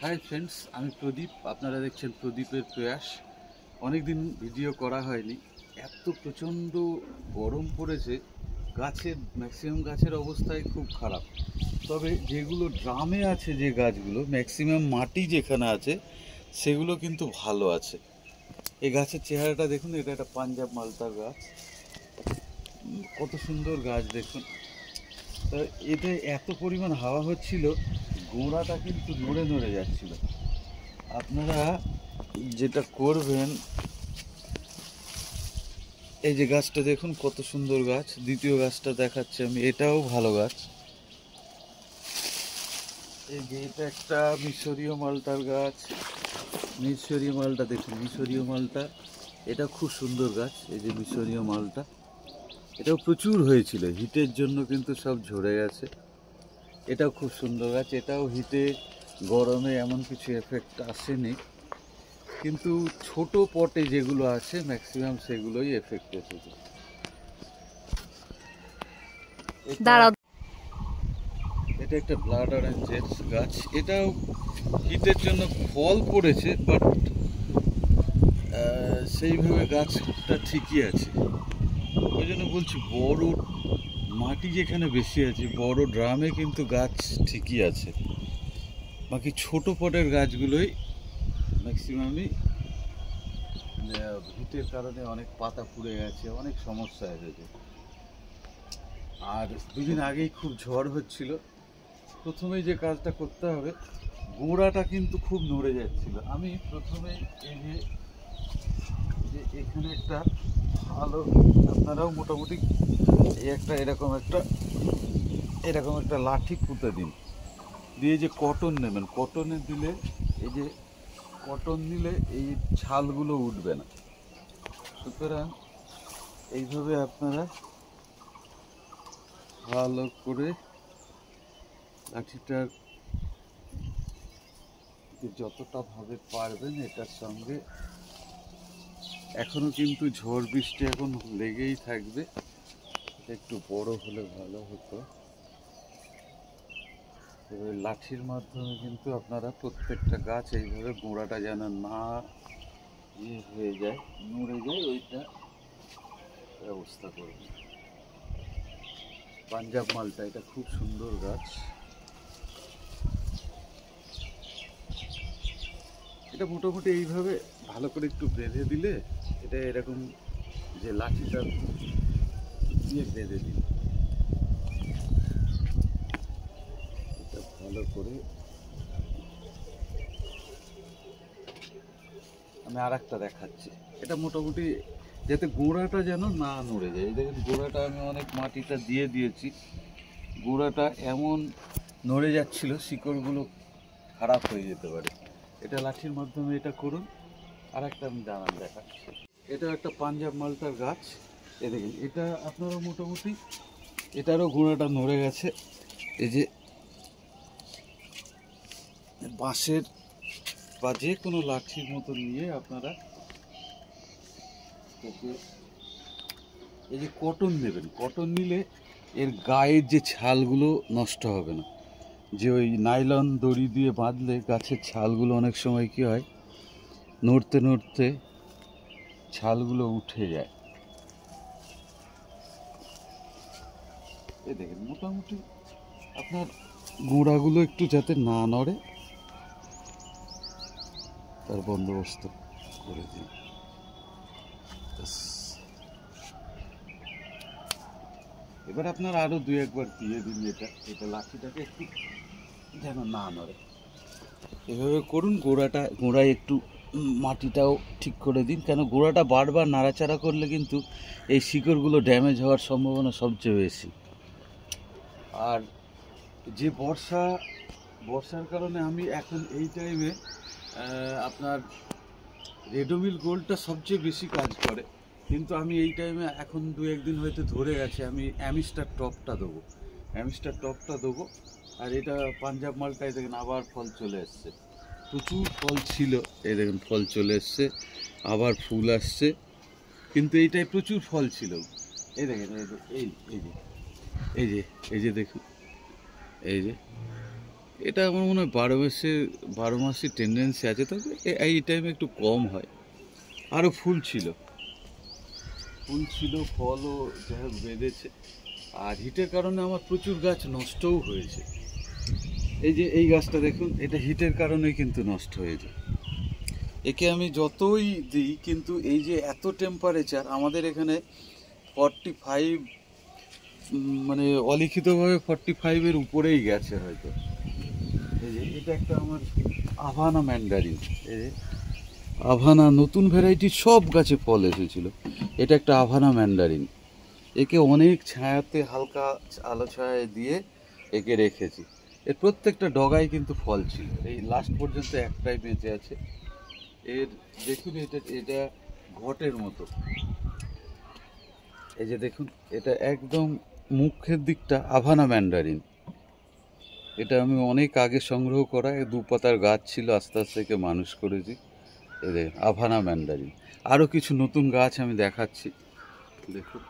Hi friends, আমি প্রদীপ। আপনারা দেখছেন প্রদীপের প্রয়াস। অনেক দিন ভিডিও করা হয়নি, এত প্রচণ্ড গরম পড়েছে। গাছের ম্যাক্সিমাম গাছের অবস্থাই খুব খারাপ। তবে যেগুলো ড্রামে আছে, যে গাছগুলো ম্যাক্সিমাম মাটি যেখানে আছে সেগুলো কিন্তু ভালো আছে। এই গাছের চেহারাটা দেখুন, এটা একটা পাঞ্জাব মালতার গাছ। কত সুন্দর গাছ দেখুন। তা এতে এত পরিমাণ হাওয়া হচ্ছিল, গোড়াটা কিন্তু নড়ে নড়ে যাচ্ছিল। আপনারা যেটা করবেন, এই যে গাছটা দেখুন কত সুন্দর গাছ। দ্বিতীয় গাছটা দেখাচ্ছি আমি, এটাও ভালো গাছ। এই যে এটা একটা মিশরীয় মালটার গাছ। মিশরীয় মালটা দেখুন, মিশরীয় মালটা এটা খুব সুন্দর গাছ। এই যে মিশরীয় মালটা, এটাও প্রচুর হয়েছিল, হিটের জন্য কিন্তু সব ঝরে গেছে। এটাও খুব সুন্দর গাছ, এটাও হিটে গরমে এমন কিছু এফেক্ট আসেনি, কিন্তু ছোট পটে যেগুলো আছে ম্যাক্সিমাম সেগুলোই এফেক্ট এসেছে। এটা একটা ব্লাড অরেঞ্জের গাছ, এটাও হিটের জন্য ফল পড়েছে, বাট সেইভাবে গাছটা ঠিকই আছে। ওই জন্য বলছি, বড় মাটি যেখানে বেশি আছে, বড় ড্রামে কিন্তু গাছ ঠিকই আছে। বাকি ছোট পটের গাছগুলোই ম্যাক্সিমামই হিটের কারণে অনেক পাতা পুড়ে গেছে, অনেক সমস্যা এসেছে। আর দুদিন আগেই খুব ঝড় হচ্ছিল। প্রথমেই যে কাজটা করতে হবে, গোড়াটা কিন্তু খুব নড়ে যাচ্ছিল। আমি প্রথমে এই যে এখানে একটা ভালো, আপনারাও মোটামুটি এই একটা এরকম একটা লাঠি পুঁতে দিন, দিয়ে যে কটন নেবেন, কটনে দিলে এই যে কটন দিলে এই ছালগুলো উঠবে না। সুতরাং এইভাবে আপনারা ভালো করে লাঠিটার যতটা ভাবে পারবেন এটার সঙ্গে, এখনো কিন্তু ঝড় বৃষ্টি এখন লেগেই থাকবে। একটু বড় হলে ভালো হতো। তবে লাঠির মাধ্যমে কিন্তু আপনারা প্রত্যেকটা গাছ এইভাবে গোড়াটা যেন না হয়ে যায়, নড়ে যায়, ওইটা ব্যবস্থা করবেন। পাঞ্জাব মালটা এটা খুব সুন্দর গাছ। এটা মোটামুটি এইভাবে ভালো করে একটু বেঁধে দিলে, এটা এরকম যে লাঠিটা দিয়ে বেঁধে দিন, এটা ভালো করে। আমি আর একটা দেখাচ্ছি, এটা মোটামুটি যাতে গোড়াটা যেন না নড়ে যায়। এই দেখেন গোড়াটা আমি অনেক মাটিটা দিয়ে দিয়েছি, গোড়াটা এমন নড়ে যাচ্ছিল, শিকড়গুলো খারাপ হয়ে যেতে পারে। এটা লাঠির মাধ্যমে এটা করুন। আর একটা আমি দাঁড়ান দেখাচ্ছি, এটা একটা পাঞ্জাব মালটার গাছ। এ দেখেন, এটা আপনারা মোটামুটি এটারও গোড়াটা নড়ে গেছে। এই যে বাঁশের বা যে কোনো লাঠির মতো নিয়ে আপনারা এই যে কটন নেবেন, কটন নিলে এর গায়ের যে ছালগুলো নষ্ট হবে না। যে ওই নাইলন দড়ি দিয়ে বাঁধলে গাছের ছালগুলো অনেক সময় কী হয়, নড়তে নড়তে ছালগুলো উঠে যায়। এই দেখেন মোটামুটি আপনার গোড়াগুলো একটু যাতে না নড়ে তার বন্দোবস্ত করে দিন। এবার আপনার আরও দু একবার দিয়ে দিন, এটা লাঠিটাকে একটু যেন না নড়ে। এভাবে করুন। গোড়ায় একটু মাটিটাও ঠিক করে দিন, কেন গোড়াটা বারবার নাড়াচাড়া করলে কিন্তু এই শিকড়গুলো ড্যামেজ হওয়ার সম্ভাবনা সবচেয়ে বেশি। আর যে বর্ষার কারণে আমি এখন এই টাইমে আপনার রেডোমিল গোল্ডটা সবচেয়ে বেশি কাজ করে, কিন্তু আমি এই টাইমে এখন দু একদিন হয়তো ধরে গেছে, আমি অ্যামিস্টার টপটা দেবো। আর এটা পাঞ্জাব মালটাই দেখেন আবার ফল চলে এসছে, প্রচুর ফল ছিল, এই দেখুন ফল চলে এসছে, আবার ফুল আসছে। কিন্তু এইটাই প্রচুর ফল ছিল। এই দেখেন, এই যে দেখুন, এই যে এটা আমার মনে হয় 12 মাসই টেন্ডেন্সি আছে, তবে এই টাইমে একটু কম হয়। আরও ফুল ছিল, ফলও যাই হোক বেঁধেছে। আর হিটের কারণে আমার প্রচুর গাছ নষ্টও হয়েছে। এই যে এই গাছটা দেখুন, এটা হিটের কারণেই কিন্তু নষ্ট হয়ে যায়। একে আমি যতই দিই, কিন্তু এই যে এত টেম্পারেচার আমাদের এখানে 45, মানে অলিখিতভাবে 45-এর উপরেই গেছে হয়তো। এই যে এটা একটা আমার আভানা ম্যান্ডারিন, এই যে আভানা নতুন ভ্যারাইটির সব গাছে ফল এসেছিল। এটা একটা আভানা ম্যান্ডারিন। একে অনেক ছায়াতে, হালকা আলো ছায়ায় দিয়ে একে রেখেছি। এর প্রত্যেকটা ডগায় কিন্তু ফল ছিল, এই লাস্ট পর্যন্ত একটাই বেঁচে আছে। এর দেখুন, এটা ঘটের মতো। এই যে দেখুন, এটা একদম মুখের দিকটা আভানা ম্যান্ডারিন। এটা আমি অনেক আগে সংগ্রহ করা, 2 পাতার গাছ ছিল, আস্তে আস্তে একে মানুষ করেছি। এই দেখুন আভানা ম্যান্ডারিন। আরও কিছু নতুন গাছ আমি দেখাচ্ছি, দেখুন।